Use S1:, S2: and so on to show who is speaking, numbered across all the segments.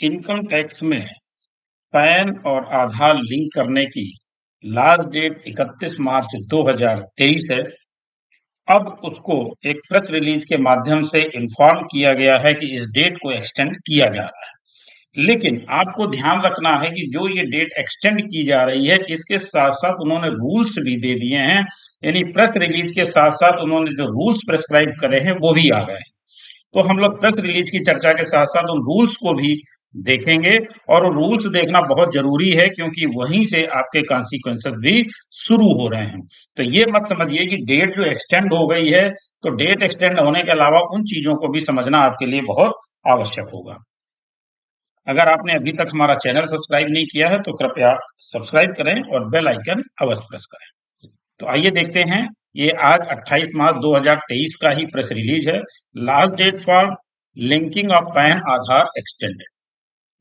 S1: Income tax में pan और आधार link करने की लास्ट डेट 31 मार्च 2023 है। अब उसको एक प्रेस रिलीज के माध्यम से इन्फॉर्म किया गया है कि इस डेट को एक्सटेंड किया जा रहा है। लेकिन आपको ध्यान रखना है कि जो ये डेट एक्सटेंड की जा रही है, इसके साथ-साथ उन्होंने रूल्स भी दे दिए हैं। यानी प्रेस रिलीज के साथ-साथ उन्होंने जो रूल्स प्रिस्क्राइब करे हैं, वो भी आ गए हैं। तो हम लोग प्रेस रिलीज की चर्चा के साथ-साथ उन रूल्स को भी देखेंगे और वो रूल्स देखना बहुत ज़रूरी है क्योंकि वहीं से आपके कॉन्सिक्वेंसेस भी शुरू हो रहे हैं। तो ये मत समझिए कि डेट जो एक्सटेंड हो गई है, तो डेट एक्सटेंड होने के अलावा उन चीज़ों को भी समझना आपके लिए बहुत आवश्यक होगा। अगर आपने अभी तक हमारा चैनल सब्सक्राइब नहीं किया है, तो कृपया सब्सक्राइब करें और बेल आइकन अवश्य प्रेस करें। तो आइए देखते हैं, ये आज 28 मार्च 2023 का ही प्रेस रिलीज है। Last date for linking of PAN Aadhaar extended.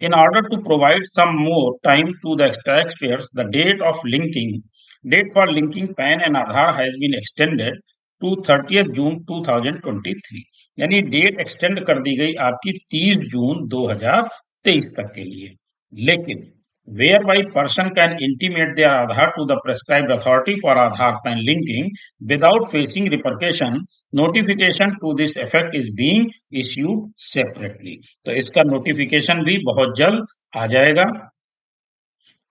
S1: In order to provide some more time to the taxpayers, the date for linking PAN and Aadhaar has been extended to 30th June 2023। यानी date extend कर दी गई आपकी 30 जून 2023 तक के लिए। लेकिन whereby person can intimate their Aadhaar to the prescribed authority for Aadhaar PAN linking without facing repercussion, notification to this effect is being issued separately। तो इसका नोटिफिकेशन भी बहुत जल्द आ जाएगा।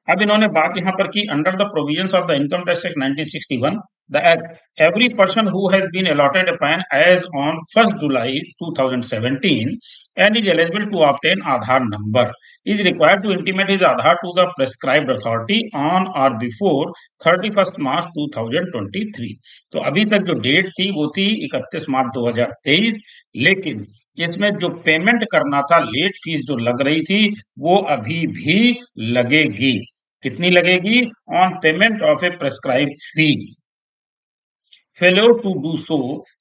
S1: अब इन्होंने बात यहाँ पर की under the provisions of the income tax act 1961 the act every person who has been allotted a PAN as on 1 July 2017 and is eligible to obtain Aadhaar number is required to intimate his Aadhaar to the prescribed authority on or before 31st March 2023। तो अभी तक जो date थी वो थी 31 मार्च 2023, लेकिन इसमें जो पेमेंट करना था, लेट फीस जो लग रही थी, वो अभी भी लगेगी। कितनी लगेगी? On payment of A prescribed fee. Failure to do so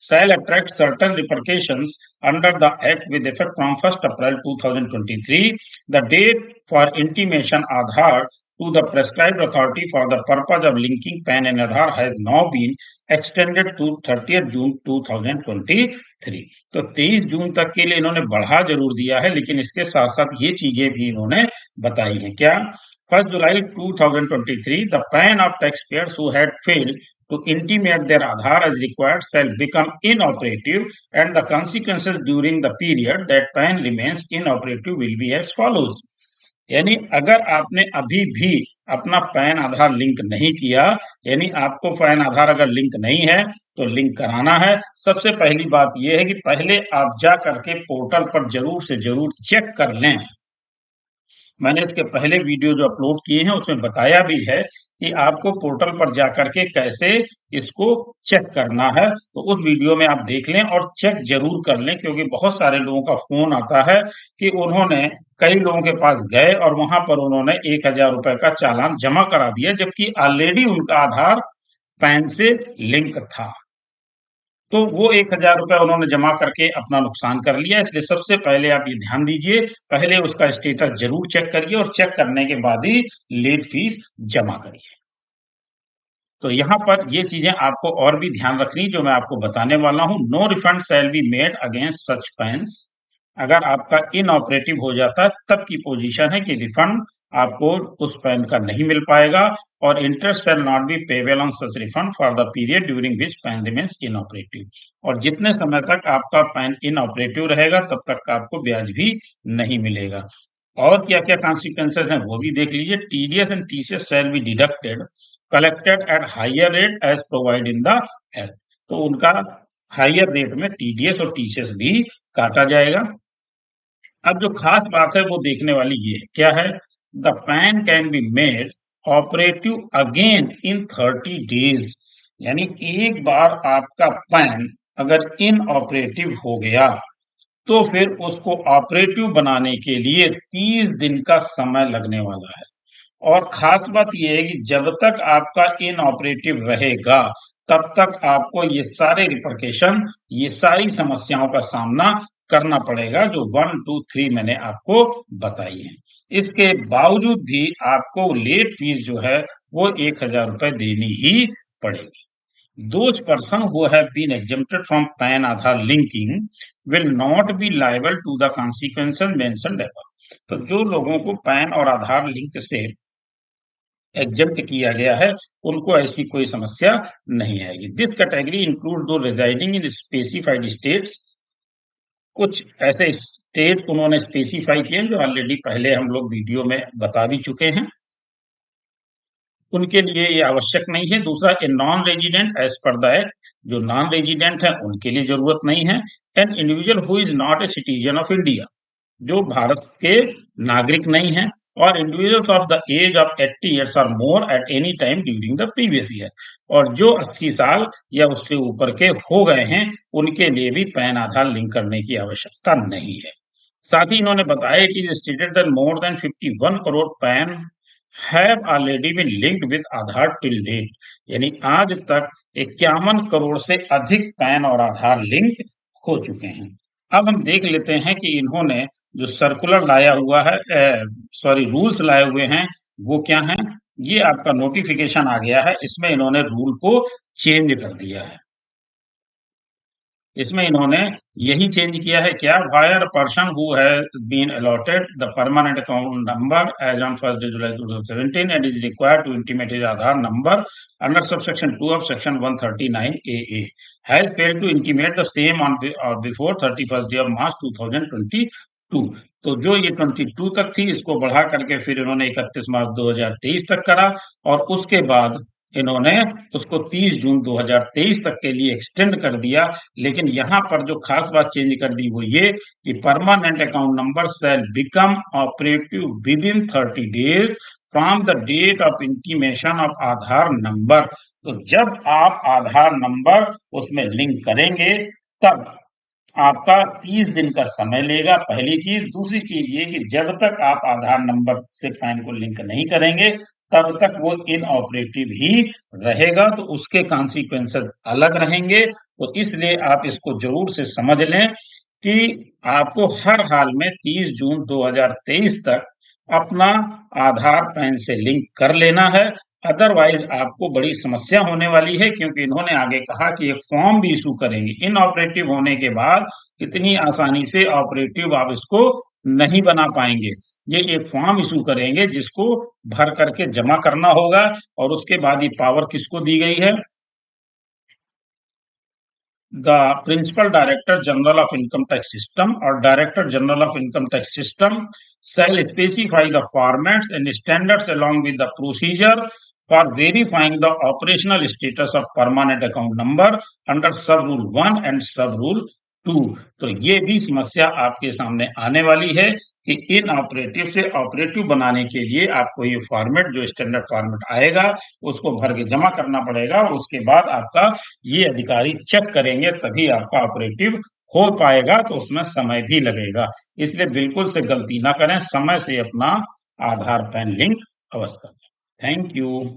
S1: shall attract certain repercussions under the Act with effect from 1st April 2023. The date for intimation Aadhaar to the prescribed authority for the purpose of linking PAN and Aadhaar has now been extended to 30th June 2023। तो 23 जून तक के लिए इन्होंने बढ़ा जरूर दिया है, लेकिन इसके साथ साथ ये चीजें भी इन्होंने बताई हैं। क्या? 1st July 2023, the PAN of taxpayers who had failed to intimate their Aadhaar as required shall become inoperative, and the consequences during the period that PAN remains inoperative will be as follows। यानी अगर आपने अभी भी अपना pan आधार link नहीं किया, यानी आपको पैन आधार अगर लिंक नहीं है तो लिंक कराना है। सबसे पहली बात यह है कि पहले आप जा करके पोर्टल पर जरूर से जरूर चेक कर लें। मैंने इसके पहले वीडियो जो अपलोड किए हैं उसमें बताया भी है कि आपको पोर्टल पर जाकर के कैसे इसको चेक करना है। तो उस वीडियो में आप देख लें और चेक जरूर कर लें, क्योंकि बहुत सारे लोगों का फोन आता है कि उन्होंने कई लोगों के पास गए और वहां पर उन्होंने 1000 रुपए का चालान जमा करा दिया, जबकि ऑलरेडी उनका आधार पैन से लिंक था। तो वो 1000 रुपए उन्होंने जमा करके अपना नुकसान कर लिया। इसलिए सबसे पहले आप ये ध्यान दीजिए, पहले उसका स्टेटस जरूर चेक करिए और चेक करने के बाद ही लेट फीस जमा करिए। तो यहाँ पर ये चीजें आपको और भी ध्यान रखनी जो मैं आपको बताने वाला हूँ। No refund shall be made against such PANs. अगर आपका इनऑपरेटिव हो जाता है तब की पोजीशन है कि रिफंड आपको उस पैन का नहीं मिल पाएगा, और interest shall not be payable on such refund for the period during which pan remains inoperative. और जितने समय तक आपका पैन इनऑपरेटिव रहेगा तब तक आपको ब्याज भी नहीं मिलेगा। और क्या क्या कॉन्सिक्वेंसेस हैं वो भी देख लीजिए। TDS and TCS shall be deducted collected at higher rate as provide in the act. तो उनका हायर रेट में टीडीएस और टीसीएस भी काटा जाएगा। अब जो खास बात है वो देखने वाली ये है, क्या है? The pan can be made operative again in 30 days. यानी एक बार आपका पैन अगर इनऑपरेटिव हो गया तो फिर उसको ऑपरेटिव बनाने के लिए 30 दिन का समय लगने वाला है। और खास बात यह है कि जब तक आपका इनऑपरेटिव रहेगा तब तक आपको ये सारे रिपरकेशन, ये सारी समस्याओं का सामना करना पड़ेगा जो 1, 2, 3 मैंने आपको बताई है। इसके बावजूद भी आपको लेट फीस जो है वो 1000 रुपए देनी ही पड़ेगी। Those person who have been exempted from PAN Aadhaar linking will not be liable to the consequences mentioned above. तो जो लोगों को पैन और आधार लिंक से एग्जेम्प्ट किया गया है, उनको ऐसी कोई समस्या नहीं आएगी। दिस कैटेगरी इंक्लूड दो रेजाइडिंग इन स्पेसिफाइड स्टेट्स। कुछ ऐसे स्टेट उन्होंने स्पेसिफाई किए जो ऑलरेडी पहले हम लोग वीडियो में बता भी चुके हैं, उनके लिए ये आवश्यक नहीं है। दूसरा, a non resident as per the act, जो नॉन रेजिडेंट है उनके लिए जरूरत नहीं है। An individual who is not a citizen of India, जो भारत के नागरिक नहीं है, और individuals of the age of 80 years और more at any time during the previous year, और जो 80 साल या उससे ऊपर के हो गए हैं, उनके लिए भी पैन आधार लिंक करने की आवश्यकता नहीं है। साथ ही इन्होंने बताया कि stated that more than 51 crore PAN have already been linked with Aadhaar till date, यानी आज तक 51 करोड़ से अधिक पैन और आधार लिंक हो चुके हैं। अब हम देख लेते हैं कि इन्होंने जो सर्कुलर लाया हुआ है, रूल्स लाए हुए हैं, वो क्या हैं। ये आपका नोटिफिकेशन आ गया है, इसमें इन्होंने रूल को चेंज कर दिया है। इसमें इन्होंने यही चेंज किया है क्या, where person who has been allotted the permanent account number as on 1 July 2017 and is required to intimate his Aadhaar number under subsection 2 of section 139 AA has failed to intimate the same on or before 31 day of March 2022। तो जो ये 22 तक थी, इसको बढ़ा करके फिर इन्होंने 31 मार्च 2023 तक करा, और उसके बाद इन्होंने उसको 30 जून 2023 तक के लिए एक्सटेंड कर दिया। लेकिन यहाँ पर जो खास बात चेंज कर दी वो ये कि permanent account number shall become operative within 30 days from the date of intimation of Aadhaar number. तो जब आप आधार नंबर उसमें लिंक करेंगे, तब आपका 30 दिन का समय लेगा, पहली चीज। दूसरी चीज ये कि जब तक आप आधार नंबर से पैन को लिंक नहीं करेंगे, तब तक वो इनऑपरेटिव ही रहेगा, तो उसके कॉन्सिक्वेंसेस अलग रहेंगे। तो इसलिए आप इसको जरूर से समझ लें कि आपको हर हाल में 30 जून 2023 तक अपना आधार पैन से लिंक कर लेना है। अदरवाइज आपको बड़ी समस्या होने वाली है, क्योंकि इन्होंने आगे कहा कि एक फॉर्म भी इशू करेंगे। इनऑपरेटिव होने के बाद इतनी आसानी से ऑपरेटिव आप इसको नहीं बना पाएंगे। ये एक फॉर्म इशू करेंगे जिसको भर करके जमा करना होगा, और उसके बाद ये पावर किसको दी गई है, the Principal Director General of Income Tax System or Director General of Income Tax System shall specify the formats and standards along with the procedure for verifying the operational status of permanent account number under sub rule 1 and sub rule 2। तो ये भी समस्या आपके सामने आने वाली है कि इन ऑपरेटिव से ऑपरेटिव बनाने के लिए आपको ये फॉर्मेट, जो स्टैंडर्ड फॉर्मेट आएगा, उसको भर के जमा करना पड़ेगा, और उसके बाद आपका ये अधिकारी चेक करेंगे, तभी आपका ऑपरेटिव हो पाएगा। तो उसमें समय भी लगेगा, इसलिए बिल्कुल से गलती ना करें, समय से अपना आधार पैन लिंक अवश्य करें। Thank you.